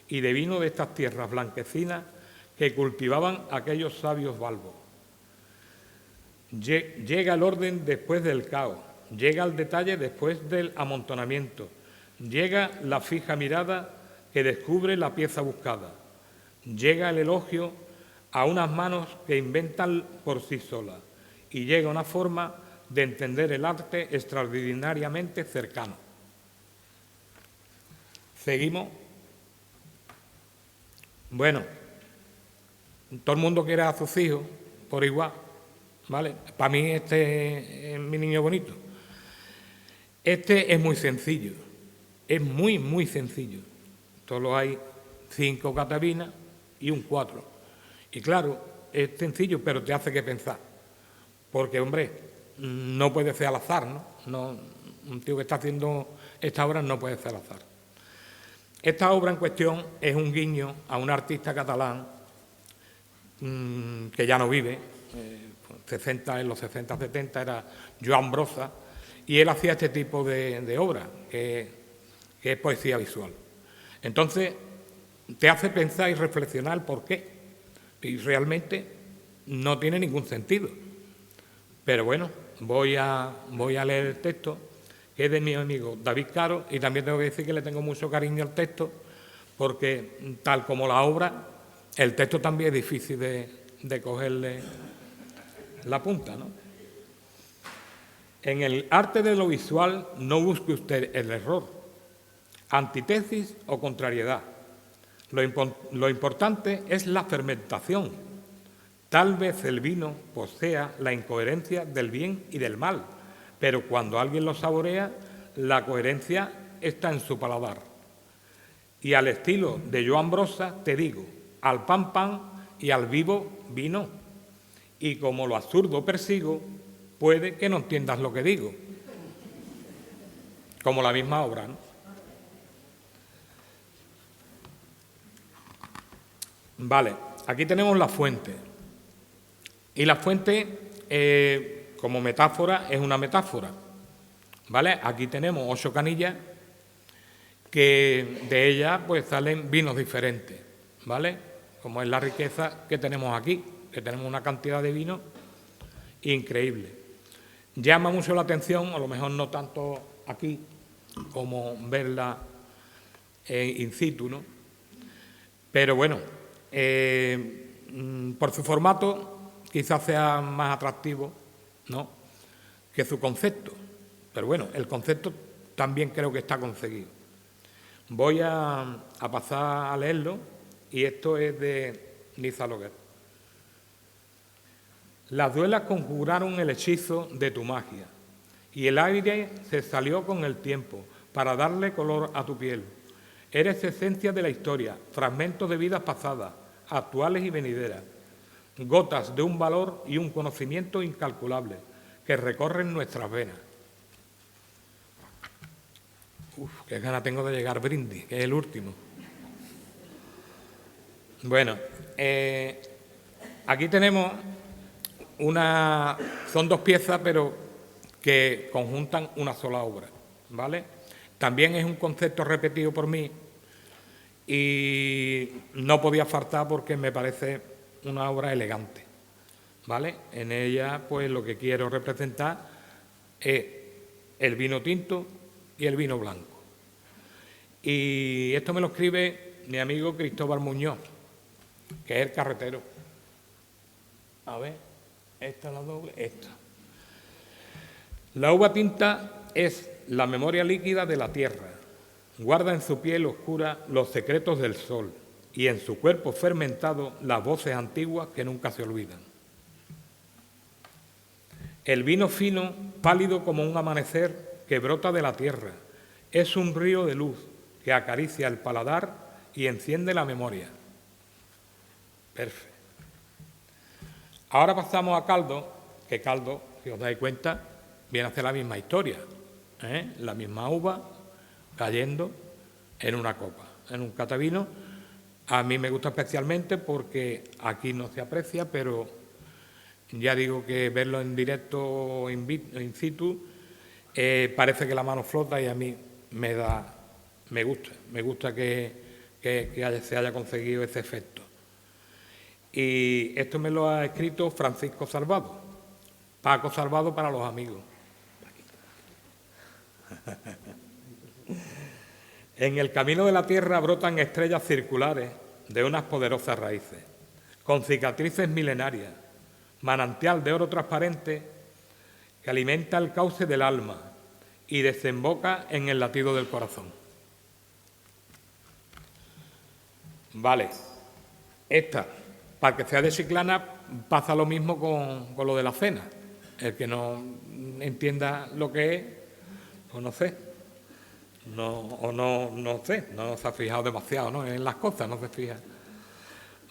[SPEAKER 6] y de vino de estas tierras blanquecinas que cultivaban aquellos sabios balbos. Llega el orden después del caos, llega el detalle después del amontonamiento, llega la fija mirada que descubre la pieza buscada, llega el elogio a unas manos que inventan por sí solas y llega una forma de entender el arte extraordinariamente cercano. Seguimos. Bueno, todo el mundo quiere a sus hijos por igual, ¿vale? Para mí este es mi niño bonito. Este es muy sencillo, es muy, muy sencillo. Solo hay 5 catavinas y un 4. Y claro, es sencillo, pero te hace que pensar. Porque, hombre, no puede ser al azar, ¿no? Un tío que está haciendo esta obra no puede ser al azar. Esta obra en cuestión es un guiño a un artista catalán que ya no vive, en los 60-70 era Joan Brossa, y él hacía este tipo de obra, que es poesía visual. Entonces, te hace pensar y reflexionar por qué, y realmente no tiene ningún sentido. Pero bueno, voy a leer el texto, que es de mi amigo David Caro, y también tengo que decir que le tengo mucho cariño al texto, porque tal como la obra, el texto también es difícil de cogerle la punta, ¿no? En el arte de lo visual no busque usted el error, antítesis o contrariedad. Lo importante es la fermentación. Tal vez el vino posea la incoherencia del bien y del mal, pero cuando alguien lo saborea, la coherencia está en su paladar. Y al estilo de Joan Brossa te digo, al pan pan y al vivo vino. Y como lo absurdo persigo, puede que no entiendas lo que digo. Como la misma obra, ¿no? Vale, aquí tenemos la fuente. Y la fuente, como metáfora, es una metáfora. ¿Vale? Aquí tenemos 8 canillas que de ellas pues salen vinos diferentes. ¿Vale? Como es la riqueza que tenemos aquí, que tenemos una cantidad de vino increíble. Llama mucho la atención, a lo mejor no tanto aquí como verla in situ, ¿no? Pero bueno, por su formato quizás sea más atractivo, ¿no?, que su concepto. Pero bueno, el concepto también creo que está conseguido. Voy a pasar a leerlo, y esto es de Liza Loguer. Las duelas conjuraron el hechizo de tu magia, y el aire se salió con el tiempo para darle color a tu piel. Eres esencia de la historia, fragmentos de vidas pasadas, actuales y venideras, gotas de un valor y un conocimiento incalculable que recorren nuestras venas. Qué ganas tengo de llegar brindis, que es el último. Bueno, aquí tenemos son 2 piezas, pero que conjuntan una sola obra, ¿vale? También es un concepto repetido por mí y no podía faltar porque me parece una obra elegante, ¿vale? En ella, pues, lo que quiero representar es el vino tinto y el vino blanco. Y esto me lo escribe mi amigo Cristóbal Muñoz, que es el carretero. A ver, esta es la doble, esta. La uva tinta es la memoria líquida de la tierra. Guarda en su piel oscura los secretos del sol y en su cuerpo fermentado las voces antiguas que nunca se olvidan. El vino fino, pálido como un amanecer que brota de la tierra, es un río de luz que acaricia el paladar y enciende la memoria. Perfecto. Ahora pasamos a caldo, que caldo, si os dais cuenta, viene a hacer la misma historia, ¿eh? La misma uva cayendo en una copa, en un catavino. A mí me gusta especialmente porque aquí no se aprecia, pero ya digo que verlo en directo, in situ, parece que la mano flota, y a mí me gusta que se haya conseguido ese efecto. Y esto me lo ha escrito Francisco Salvado, Paco Salvado para los amigos. En el camino de la tierra brotan estrellas circulares de unas poderosas raíces, con cicatrices milenarias, manantial de oro transparente que alimenta el cauce del alma y desemboca en el latido del corazón. Vale, esta, para que sea de Chiclana, pasa lo mismo con lo de la cena. El que no entienda lo que es, pues no sé, no se ha fijado demasiado, ¿no?, en las cosas, no se fija.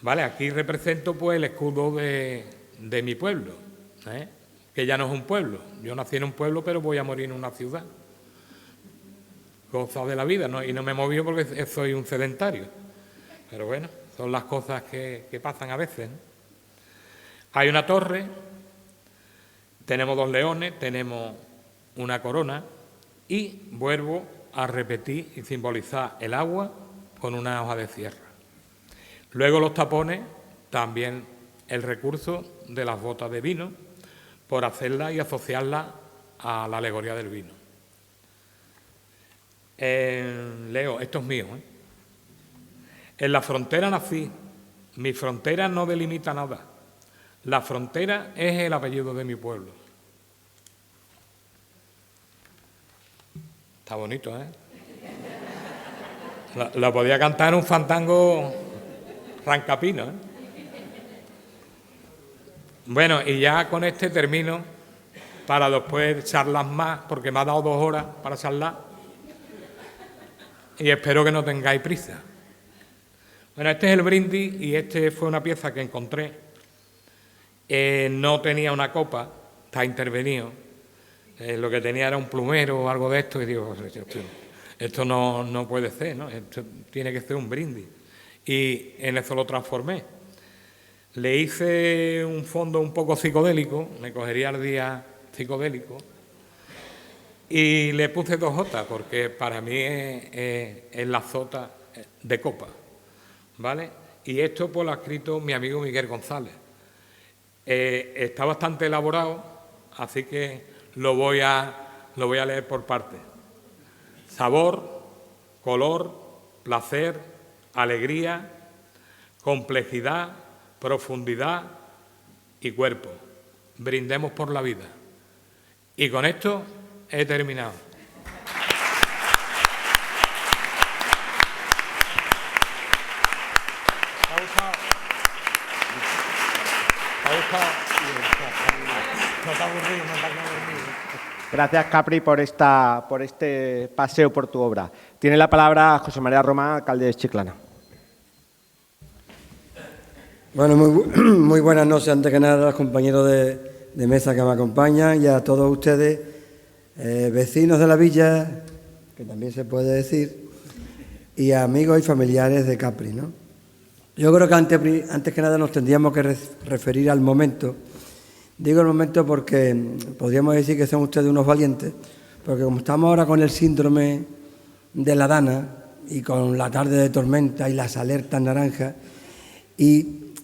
[SPEAKER 6] ¿Vale? Aquí represento pues el escudo de mi pueblo, ¿eh? Que ya no es un pueblo. Yo nací en un pueblo, pero voy a morir en una ciudad. Cosas de la vida, ¿no? Y no me movió porque soy un sedentario. Pero bueno, son las cosas que pasan a veces, ¿no? Hay una torre, tenemos 2 leones, tenemos una corona y vuelvo a repetir y simbolizar el agua con una hoja de sierra. Luego los tapones, también el recurso de las botas de vino, por hacerla y asociarla a la alegoría del vino. Leo, esto es mío, ¿eh? En la frontera nací, mi frontera no delimita nada. La frontera es el apellido de mi pueblo. Está bonito, ¿eh? Lo podía cantar en un fandango rancapino, ¿eh? Bueno, y ya con este termino para después charlar más, porque me ha dado 2 horas para charlar y espero que no tengáis prisa. Bueno, este es el brindis y este fue una pieza que encontré. No tenía una copa, está intervenido. Lo que tenía era un plumero o algo de esto y digo, esto no puede ser, ¿no? Esto tiene que ser un brindis. Y en eso lo transformé. Le hice un fondo un poco psicodélico, me cogería el día psicodélico, y le puse 2 jotas, porque para mí es la jota de copa, ¿vale? Y esto pues lo ha escrito mi amigo Miguel González. Está bastante elaborado, así que lo voy a leer por partes. Sabor, color, placer, alegría, complejidad, profundidad y cuerpo. Brindemos por la vida. Y con esto he terminado.
[SPEAKER 1] Gracias, Capri, por este paseo por tu obra. Tiene la palabra José María Román, alcalde de Chiclana.
[SPEAKER 7] Bueno, muy buenas noches, antes que nada, a los compañeros de mesa que me acompañan y a todos ustedes, vecinos de la villa, que también se puede decir, y amigos y familiares de Capri, ¿no? Yo creo que antes que nada nos tendríamos que referir al momento. Digo el momento porque podríamos decir que son ustedes unos valientes, porque como estamos ahora con el síndrome de la Dana y con la tarde de tormenta y las alertas naranjas, y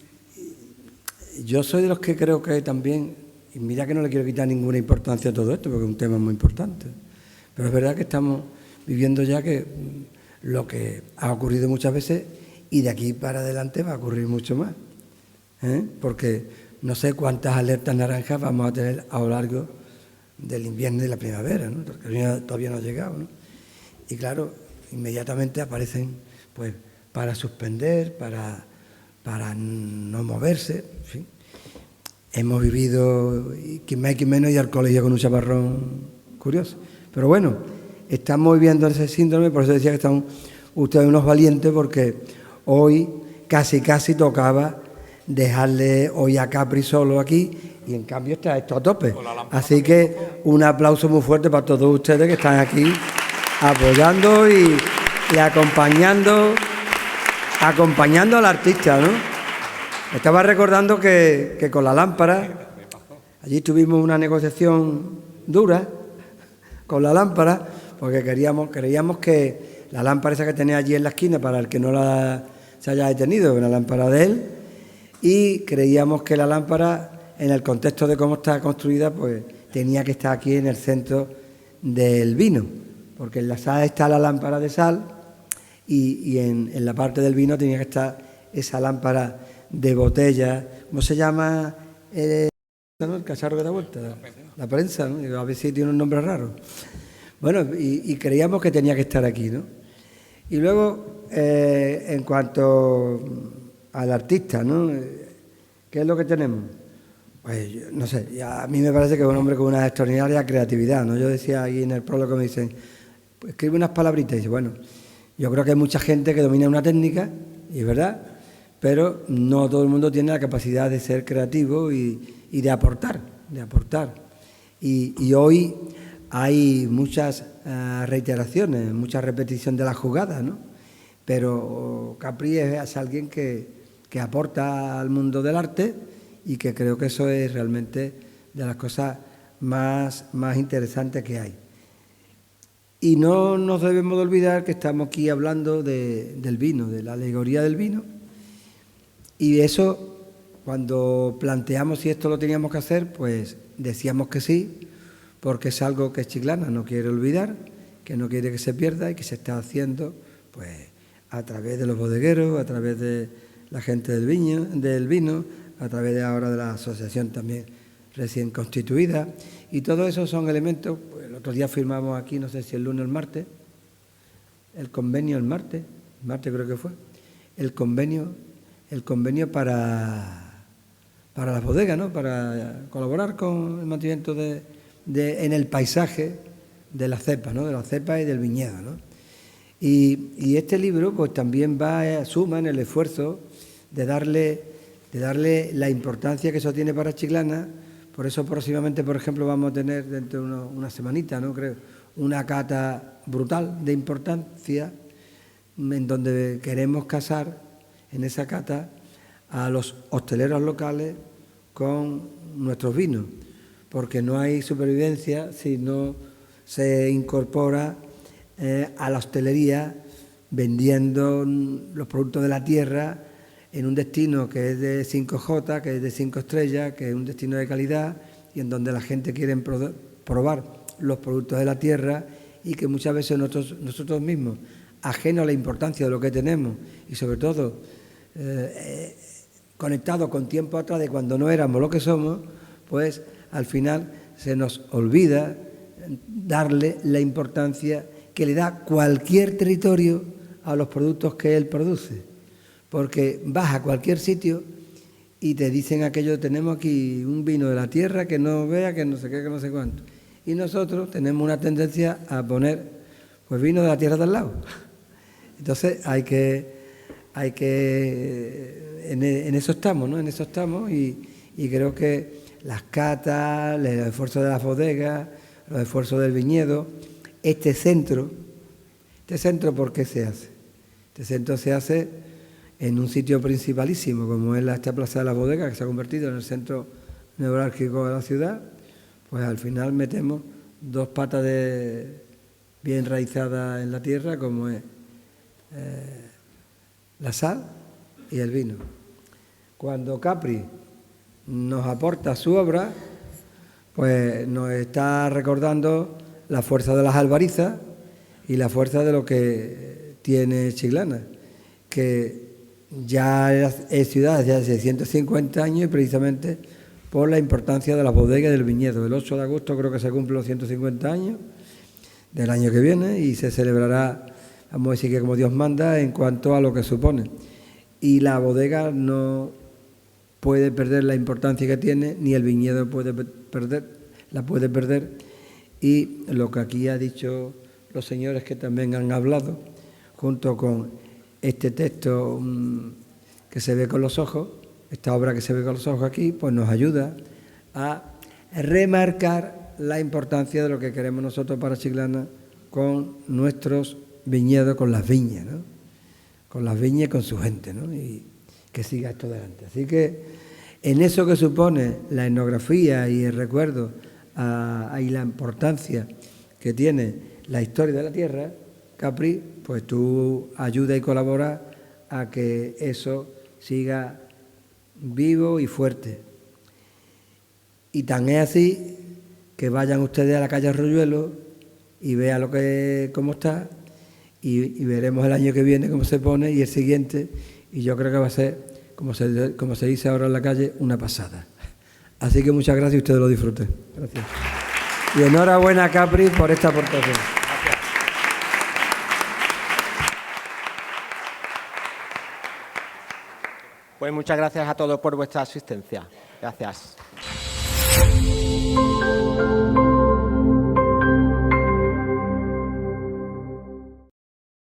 [SPEAKER 7] yo soy de los que creo que también, y mira que no le quiero quitar ninguna importancia a todo esto, porque es un tema muy importante, pero es verdad que estamos viviendo ya que lo que ha ocurrido muchas veces y de aquí para adelante va a ocurrir mucho más, porque no sé cuántas alertas naranjas vamos a tener a lo largo del invierno y de la primavera, ¿no? Porque todavía no ha llegado, ¿no? Y claro, inmediatamente aparecen pues para suspender, para no moverse, en fin. Hemos vivido, quien más y quien menos, ir al colegio con un chaparrón curioso. Pero bueno, estamos viviendo ese síndrome, por eso decía que están ustedes unos valientes, porque hoy casi tocaba dejarle hoy a Capri solo aquí, y en cambio está esto a tope. Así que un aplauso muy fuerte para todos ustedes que están aquí apoyando y acompañando al artista, ¿no? Estaba recordando que con la lámpara, allí tuvimos una negociación dura con la lámpara, porque creíamos que la lámpara esa que tenía allí en la esquina, para el que no se haya detenido, una lámpara de él, y creíamos que la lámpara, en el contexto de cómo está construida, pues tenía que estar aquí en el centro del vino, porque en la sal está la lámpara de sal y en la parte del vino tenía que estar esa lámpara de botella. ¿Cómo se llama el cacharro que da vuelta? La prensa, ¿no? A ver si tiene un nombre raro. Bueno, y creíamos que tenía que estar aquí, ¿no? Y luego, en cuanto al artista, ¿no? ¿Qué es lo que tenemos? Pues no sé, a mí me parece que es un hombre con una extraordinaria creatividad, ¿no? Yo decía ahí en el prólogo, me dicen, pues escribe unas palabritas, y dice, bueno, yo creo que hay mucha gente que domina una técnica, y es verdad, pero no todo el mundo tiene la capacidad de ser creativo y de aportar. Y hoy hay muchas reiteraciones, mucha repetición de la jugada, ¿no? Pero Capri es alguien que aporta al mundo del arte y que creo que eso es realmente de las cosas más interesantes que hay. Y no nos debemos de olvidar que estamos aquí hablando del vino, de la alegoría del vino. Y eso, cuando planteamos si esto lo teníamos que hacer, pues decíamos que sí, porque es algo que Chiclana no quiere olvidar, que no quiere que se pierda y que se está haciendo pues a través de los bodegueros, a través de la gente del vino, a través de ahora de la asociación también recién constituida. Y todo eso son elementos. Pues el otro día firmamos aquí, no sé si el lunes o el martes, el convenio el martes creo que fue, el convenio para las bodegas, ¿no? Para colaborar con el mantenimiento en el paisaje de la cepa, ¿no? De la cepa y del viñedo, ¿no? Y este libro pues también suma en el esfuerzo de darle la importancia que eso tiene para Chiclana. Por eso próximamente, por ejemplo, vamos a tener dentro de una semanita, ¿no? Creo, una cata brutal de importancia en donde queremos casar en esa cata a los hosteleros locales con nuestros vinos, porque no hay supervivencia si no se incorpora a la hostelería vendiendo los productos de la tierra en un destino que es de 5J, que es de 5 estrellas, que es un destino de calidad y en donde la gente quiere probar los productos de la tierra y que muchas veces nosotros mismos, ajenos a la importancia de lo que tenemos y sobre todo conectados con tiempo atrás de cuando no éramos lo que somos, pues al final se nos olvida darle la importancia que le da cualquier territorio a los productos que él produce. Porque vas a cualquier sitio y te dicen aquello, tenemos aquí un vino de la tierra que no vea, que no sé qué, que no sé cuánto. Y nosotros tenemos una tendencia a poner pues vino de la tierra de al lado. Entonces hay que en eso estamos, ¿no? En eso estamos y creo que las catas, los esfuerzos de las bodegas, los esfuerzos del viñedo, este centro, ¿por qué se hace? Este centro se hace en un sitio principalísimo, como es esta Plaza de la Bodega, que se ha convertido en el centro neurálgico de la ciudad, pues al final metemos dos patas bien enraizadas en la tierra, como es la sal y el vino. Cuando Capri nos aporta su obra, pues nos está recordando la fuerza de las albarizas y la fuerza de lo que tiene Chiclana, que ya es ciudad desde hace 150 años y precisamente por la importancia de las bodegas y del viñedo. El 8 de agosto creo que se cumplen los 150 años del año que viene y se celebrará, vamos a decir que como Dios manda, en cuanto a lo que supone. Y la bodega no puede perder la importancia que tiene, ni el viñedo la puede perder. Y lo que aquí ha dicho los señores que también han hablado, junto con este texto que se ve con los ojos, esta obra que se ve con los ojos aquí, pues nos ayuda a remarcar la importancia de lo que queremos nosotros para Chiclana con nuestros viñedos, con las viñas, ¿no? Con las viñas y con su gente, ¿no? Y que siga esto adelante. Así que en eso que supone la etnografía y el recuerdo y la importancia que tiene la historia de la tierra, Capri, pues tú ayudas y colaboras a que eso siga vivo y fuerte. Y tan es así que vayan ustedes a la calle Arroyuelo y vean cómo está y veremos el año que viene cómo se pone y el siguiente, y yo creo que va a ser, como se dice ahora en la calle, una pasada. Así que muchas gracias y ustedes lo disfruten. Gracias. Y enhorabuena, Capri, por esta aportación.
[SPEAKER 1] Pues muchas gracias a todos por vuestra asistencia. Gracias.